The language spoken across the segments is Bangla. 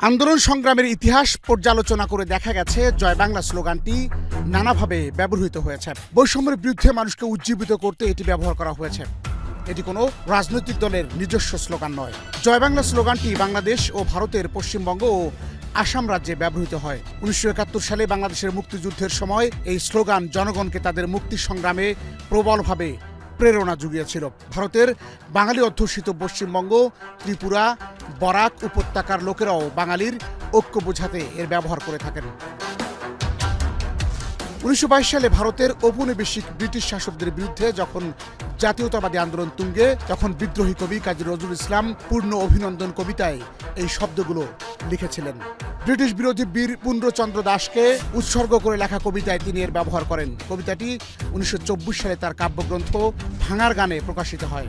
আন্দোলন সংগ্রামের ইতিহাস পর্যালোচনা করে দেখা গেছে জয় বাংলা স্লোগানটি নানাভাবে ব্যবহৃত হয়েছে। বৈষম্যের বিরুদ্ধে মানুষকে উজ্জীবিত করতে এটি ব্যবহার করা হয়েছে। এটি কোনো রাজনৈতিক দলের নিজস্ব স্লোগান নয়। জয় বাংলা স্লোগানটি বাংলাদেশ ও ভারতের পশ্চিমবঙ্গ ও আসাম রাজ্যে ব্যবহৃত হয়। 1971 সালে বাংলাদেশের মুক্তিযুদ্ধের সময় এই স্লোগান জনগণকে তাদের মুক্তি সংগ্রামে প্রবলভাবে প্রেরণা জুগিয়েছিল। ভারতের বাঙালি অধ্যুষিত পশ্চিমবঙ্গ, ত্রিপুরা, বরাক উপত্যকার লোকেরাও বাঙালির ঐক্য বোঝাতে এর ব্যবহার করে থাকেন। 1922 সালে ভারতের ঔপনিবেশিক ব্রিটিশ শাসকদের বিরুদ্ধে যখন জাতীয়তাবাদী আন্দোলন তুঙ্গে, তখন বিদ্রোহী কবি কাজী নজরুল ইসলাম পূর্ণ অভিনন্দন কবিতায় এই শব্দগুলো লিখেছিলেন। ব্রিটিশ বিরোধী বীর পূর্ণচন্দ্র দাসকে উৎসর্গ করে লেখা কবিতায় তিনি এর ব্যবহার করেন। কবিতাটি 1924 সালে তার কাব্যগ্রন্থ ভাঙার গানে প্রকাশিত হয়।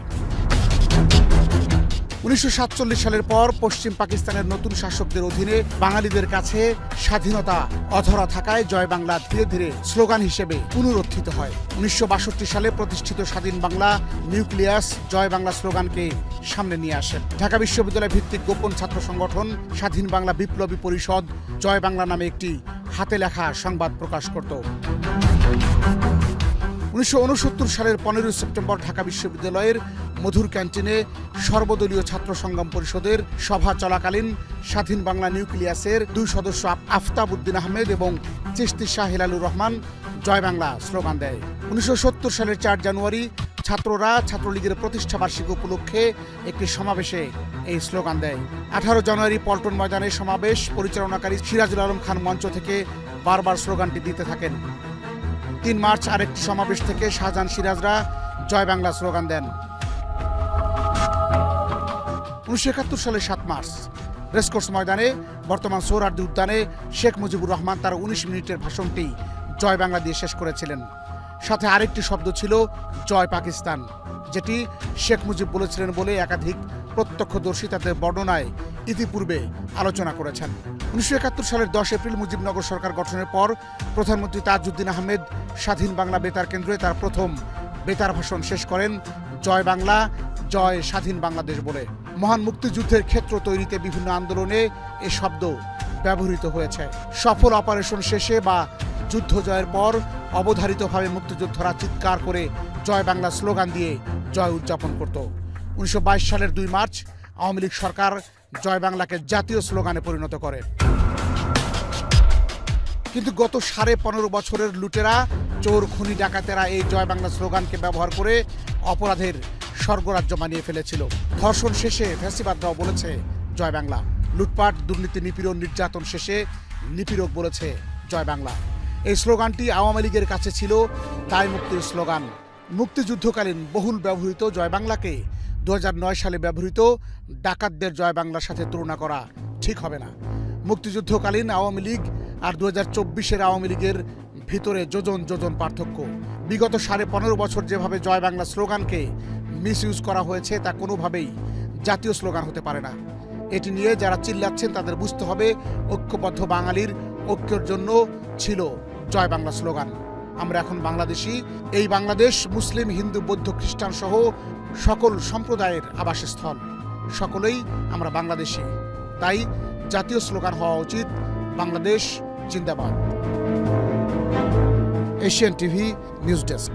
1947 সালের পর পশ্চিম পাকিস্তানের নতুন শাসকদের অধীনে বাঙালিদের কাছে স্বাধীনতা অধরা থাকায় জয় বাংলা ধীরে ধীরে স্লোগান হিসেবে পুনরুত্থিত হয়। 1962 সালে প্রতিষ্ঠিত স্বাধীন বাংলা নিউক্লিয়াস জয় বাংলা স্লোগানকে সামনে নিয়ে আসে। ঢাকা বিশ্ববিদ্যালয় ভিত্তিক গোপন ছাত্র সংগঠন স্বাধীন বাংলা বিপ্লবী পরিষদ জয় বাংলা নামে একটি হাতে লেখা সংবাদ প্রকাশ করত। 1969 সালের 15 সেপ্টেম্বর ঢাকা বিশ্ববিদ্যালয়ের মধুর ক্যান্টিনে সর্বদলীয় ছাত্র সংগ্রাম পরিষদের সভা চলাকালীন স্বাধীন বাংলা নিউক্লিয়াসের 2 সদস্য আফতাব উদ্দিন আহমেদ এবং চিশতি শাহ হেলালুর রহমান জয় বাংলা স্লোগান দেয়। 1970 সালের 4 জানুয়ারি ছাত্ররা ছাত্রলীগের প্রতিষ্ঠা বার্ষিকী উপলক্ষে একটি সমাবেশে এই স্লোগান দেয়। 18 জানুয়ারি পল্টন ময়দানে সমাবেশ পরিচালনাকারী সিরাজুল আলম খান মঞ্চ থেকে বারবার স্লোগানটি দিতে থাকেন। 3 মার্চ আরেকটি সমাবেশ থেকে শাহজাহান সিরাজরা জয় বাংলা স্লোগান দেন। 1971 সালের 7 মার্চ রেসকোর্স ময়দানে বর্তমান সোহরাওয়ার্দী উদ্যানে শেখ মুজিবুর রহমান তার 19 মিনিটের ভাষণটি জয় বাংলা দিয়ে শেষ করেছিলেন। সাথে আরেকটি শব্দ ছিল জয় পাকিস্তান, যেটি শেখ মুজিব বলেছিলেন বলে একাধিক প্রত্যক্ষদর্শী তাদের বর্ণনায় ইতিপূর্বে আলোচনা করেছেন। 1971 সালের 10 এপ্রিল মুজিবনগর সরকার গঠনের পর প্রধানমন্ত্রী তাজউদ্দিন আহমেদ স্বাধীন বাংলা বেতার কেন্দ্রে তার প্রথম বেতার ভাষণ শেষ করেন জয় বাংলা জয় স্বাধীন বাংলাদেশ বলে। মহান মুক্তিযুদ্ধের ক্ষেত্র তৈরিতে বিভিন্ন আন্দোলনে এ শব্দ ব্যবহৃত হয়েছে। সফল অপারেশন শেষে বা যুদ্ধ জয়ের পর অবধারিতভাবে মুক্তিযোদ্ধারা চিৎকার করে জয় বাংলা স্লোগান দিয়ে জয় উদযাপন করত। 1922 সালের 2 মার্চ আওয়ামী লীগ সরকার জয় বাংলাকে জাতীয় স্লোগানে পরিণত করে। কিন্তু গত 15.5 বছরের লুটেরা, চোর, খুনি, ডাকাতেরা এই জয় বাংলা স্লোগানকে ব্যবহার করে অপরাধের স্বর্গরাজ্য বানিয়ে ফেলেছিল। ধর্ষণ শেষে ফ্যাসিবাদরাও বলেছে জয় বাংলা। লুটপাট, দুর্নীতি, নিপীড়ন, নির্যাতন শেষে নিপীড়ক বলেছে জয় বাংলা। এই স্লোগানটি আওয়ামী লীগের কাছে ছিল দায় মুক্তির স্লোগান। মুক্তিযুদ্ধকালীন বহুল ব্যবহৃত জয় বাংলাকে 2009 সালে ব্যবহৃত ডাকাতদের জয় বাংলার সাথে তুলনা করা ঠিক হবে না। মুক্তিযুদ্ধকালীন আওয়ামী লীগ আর 2024-এর আওয়ামী লীগের ভিতরে যোজন যোজন পার্থক্য। বিগত 15.5 বছর যেভাবে জয় বাংলা স্লোগানকে মিসইউজ করা হয়েছে তা কোনোভাবেই জাতীয় স্লোগান হতে পারে না। এটি নিয়ে যারা চিল্লাচ্ছেন তাদের বুঝতে হবে ঐক্যবদ্ধ বাঙালির ঐক্যের জন্য ছিল জয় বাংলা স্লোগান। আমরা এখন বাংলাদেশি। এই বাংলাদেশ মুসলিম, হিন্দু, বৌদ্ধ, খ্রিস্টান সহ সকল সম্প্রদায়ের আবাসস্থল। সকলেই আমরা বাংলাদেশি। তাই জাতীয় স্লোগান হওয়া উচিত বাংলাদেশ জিন্দাবাদ। Asian TV news desk.